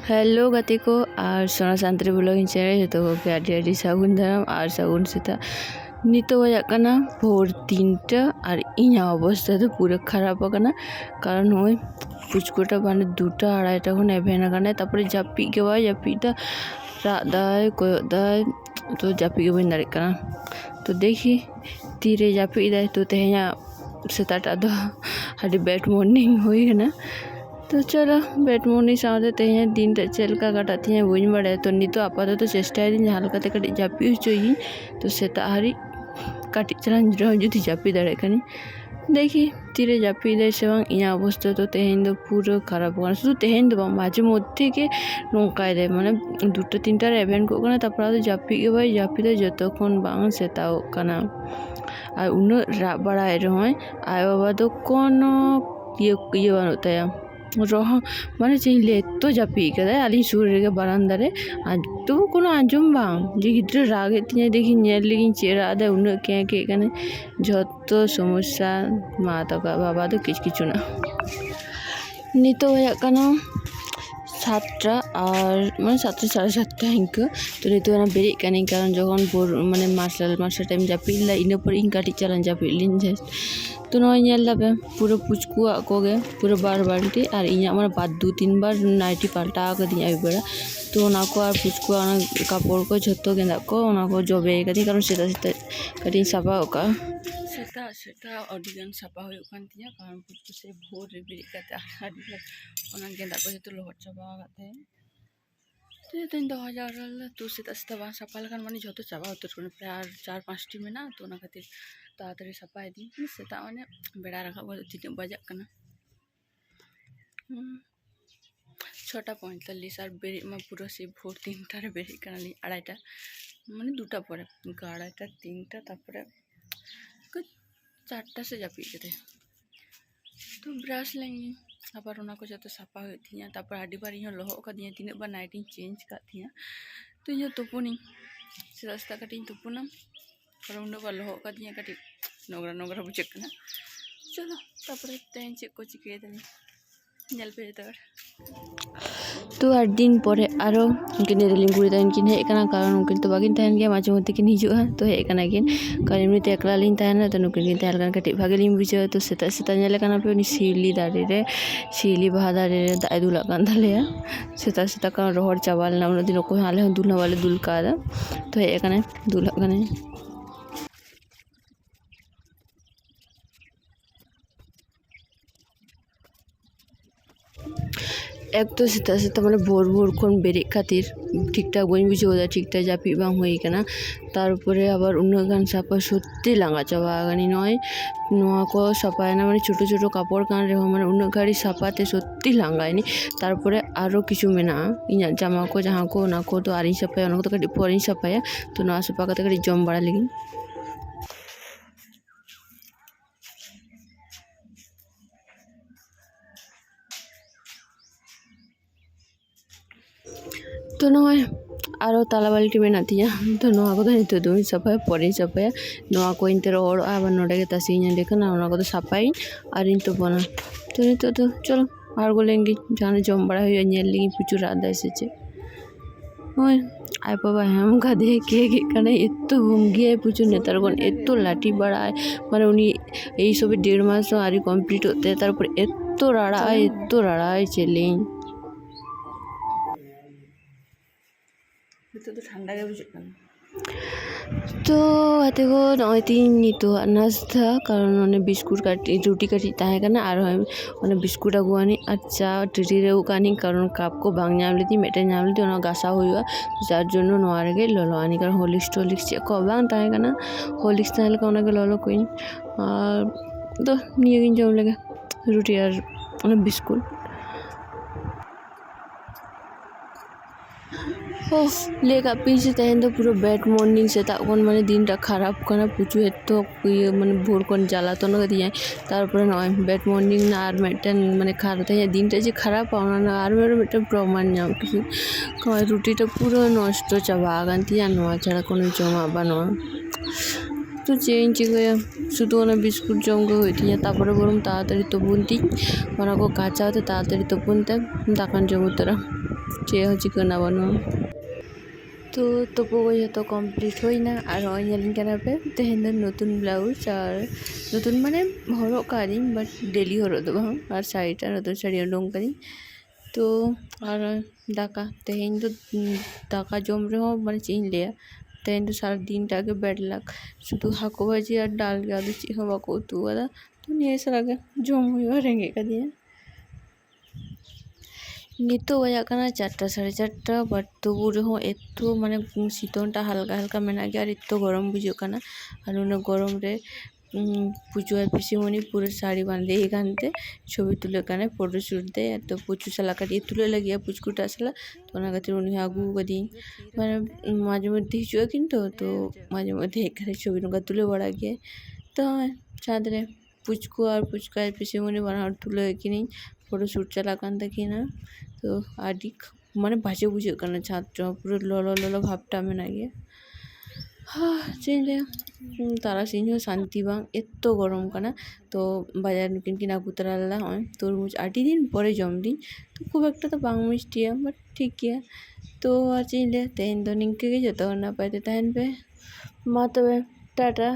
Hello गाते को और सोना शांति ब्लॉगिंग चैनल जो को आदि आदि सागुन दाराम और सागुन सेता नितो बजाकना भोर 3टा और इᱧ अवस्था तो पूरा खराब आकना कारण होय पुचकोटा माने 2टा 2:30 खन एभेन आकना तारपरे जापि के बाय जापिदा राग दाय कोयक दाय तो जापि के बइन दाड़ेग कना तो देखी तीरे जापि दाय तो तेहेña सेताटा दो आदि बैड मॉर्निंग होई कना तो चलो बैड मॉर्निंग साथे तेहेña दिन टा चेलका काटा तिया बइन बाड़ाय तो नितो आपातत चेष्टा दिन जहां लकाते कटि जापि होचोई तो सेता हारि काटि चलान जुदी जापि दाड़े कनी देखी तीरे जापि दाय से बांग इᱧ अवस्था तो तेहेñ दो पूरा खराब होना शुधु तेहेñ दो माझे मध्य के नोंकाय दे माने 2टा 3टा एभेन को कना तारपर आदो जापि के बाय जापि दाय जतक्षण बांग सेताओ कना और उन्ना राग बाड़ाय रहोय आय बाबा दो कोनो ये बानुग ताया रह माने चेले तो जापि कदा आली सुर रे बारान्दा रे आज तो कोनो आंजम बांग जे गिद्रा रागे तिया देखि नेल लेगिन चेरा दा उन्ना के कने जतो समस्या मा तका बाबा दो किछ ना नितो होया कना 7टा और माने 7टा 7:30 इंका तो नितो ना बेरे कनी कारण जखन भोर माने मार्शल टाइम जापिला इना पर इन काटि चालान जापिलिन जे तो नय नेल लाबे पूरा पुचकुआ कोगे पूरा बार बाल्टी और इña माने बाद 2-3 बार नाइटी पाल्टा कदी आइ बेड़ा तो ना को और पुचकुआ ना कापड़ को झतो गेंदा को ना को जबे कदी कारण सेता कदी सापा ओका सेता अडिगान सापा होय कान तिया कारण पुचकु से भोर रे बेरे काते आदि ओना गेंदा को जतो लोहर चाबा गाते तो तेन 2000 तो सेता बा सापा लखान माने जतो चाबा उतर कोन प्राय 4-5टी मेना तो ना खातिर ताड़ाताड़ी सापाय दी सेता माने बेड़ा राखा तीन बजाक कना 6:45 और बेरे मा पूरा से भोर 3टा रे बेरे कना 2:30 माने 2टा परे 2:30 3टा तारपरे 4टा से जापि के तो ब्रश लेंगे आबार ओना को जतो सापा होय थिया तारपर आडी बार इहो लहो का दिया तीन बार नाइटी चेंज का थिया तो इहो तुपुनी सेता कटिंग तुपुना और उन्ना बार लहो का दिया कटि नोगरा बुझेक कना चलो तारपरे तेन चेक को चिके दनी नेल पे जतो तो 8 दिन परे आरो उनकिन रेलिंग गुड़ी तहन किन हेक कना कारण उनकिन तो बागिन तहन गया माझे मध्य किन हिजुआ तो हेक कना किन कारण एमनिते एकला लिन तहन तो नुकिन किन तहन कटि भागे लिन बुझे तो सेता नेले कना पे उनी सिली दारे रे सिली बाहा दारे रे दाय दुला कान दालेया सेता का रोहर चावल ना उन दिन को हाले दुलना वाले दुल का तो हेक कना दुला कने एक तो सेता माने भोर खन बेरे खातिर ठीक ठाक बइन बुझे ठीक ठाक जापि बांग होई कना तारपरे आबार उन्ना गान सापा सत्यि लांगा चाबा गानी नय नोआ को सापाय ना माने छोटो छोटो कापड़ कान रे माने उन्ना गाड़ी सापाते सत्यि लांगायनी तारपरे आरो किछु मेना इña जामा को जहां को ना को तो आरी सापाय ओना को तो कटि परें सापाया तो नोआ सापा कते कटि जम बाड़ा लेगिन तो नय आरो ताला बाल्टी मेना तिया तो नोआ को नितो दुई सापाय परें सापाया नोआ को इनते रोड आबार नोडे के तासी देखना ओना को तो सापाई और इन तो बना तो नितो तो चलो आर गोलेंगे जाने जम बड़ा हुई नेल लेगी प्रचुर आदा एसेছে ओय आय बाबा हम का देखे कने एतो हुंगिए प्रचुर नेतार कोन एतो लाठी बड़ाय माने उनी এই সবে 1.5 মাস आरी कमप्लीट होते तारपर एतो राड़ाय चलें तो ठंडा के बुझे तो आते को नय तीन नितो नास्ता कारण ओने बिस्कुट काटी रुटी काटी ताहे कना और ओने बिस्कुट अगुआनी अच्छा टिटी रे उकानी कारण कप को बांग नाम लेती मेटे नाम लेती ओना गासा हुआ जार जोनो नोआ रे ललो आनी कारण होलिक्स चे को बांग ताहे कना होलिक्स ताहे का ओना के ललो कोइन और तो निये गिन जम लगे रुटी और ओने बिस्कुट लेका पीछे तहन तो पूरा बैड मॉर्निंग से तखन माने दिनटा खराब कना पुचु एतो माने भोर कोन জ্বালাতন दिया तारपरे नय बैड मॉर्निंग ना और मेटन माने खाराप ताई दिनटा जे खराब पावना ना और मेरे मेटन प्रमाण नाम किछु कय रुटीटा पूरा नष्ट चाबा गांतिया नोआ छाड़ा कोनो जमा बानो तो चेंज गया शुधु ओना बिस्कुट जम गो होइतिया तारपरे बरम ताड़ाताड़ी तोपुनती ओना को काचा होते ताड़ाताड़ी तोपुनते दाकान जम उतरा ᱪᱮᱫ ᱦᱚᱸ ᱪᱤᱠᱟᱹᱱᱟ ᱵᱟᱹᱱᱩᱜᱼᱟ। तो तुपु को जो कमप्लीट होना और हॉइलिंग पे तेहन दो नतून ब्लाउज और नतून माने हरक कादी बाट डेली हरक दो बांग और शाड़ीटा नतून शाड़ी उडुंग कादी तो और दाका तेहन दो दाका जम रहे माने चेंज लिया तेहन दो सारा दिन टाके बैड लक शुधु हाको भाजी और डाल के आदि चीज हवा को तू वाला तो नहीं सर आगे जम हुआ रेंगे का दिया नितो बजा करना 4टा 4:30 बाट तबु रहो एतो माने शीतलटा हल्का हल्का मेना गया और एतो गरम बुझो करना और उन गरम रे पुजो और पिसीमणि पूरे साड़ी बांधे ही गानते छवि तुले काने फोटो शूट दे तो पुचू साला काटी तुले लगिया पुचकुटा साला तो ना खातिर उनी आगू गदी माने माঝে মধ্যে हिजुआ किंतु तो माঝे मध्य एखाने छवि नुका तुले बड़ा गया तो चाँदरे पुचकु और पुचका पिसीमणि बना तुले किनी फोटो शूट चला कान देखिना तो आदि माने बाजे बुझे करना छात्र पूरे ललो ललो भावटा में ना गया हाँ चले तारा सिंह शांति बांग एतो गरम करना तो बाजार किन किन आगू तराला तरमुज 8 दिन परे जम दिन तो खूब एक तो बांग मिष्टिया बट ठीक है तो चले तेहन तो निंके जो तो ना पाते तहन पे मा तो टाटा।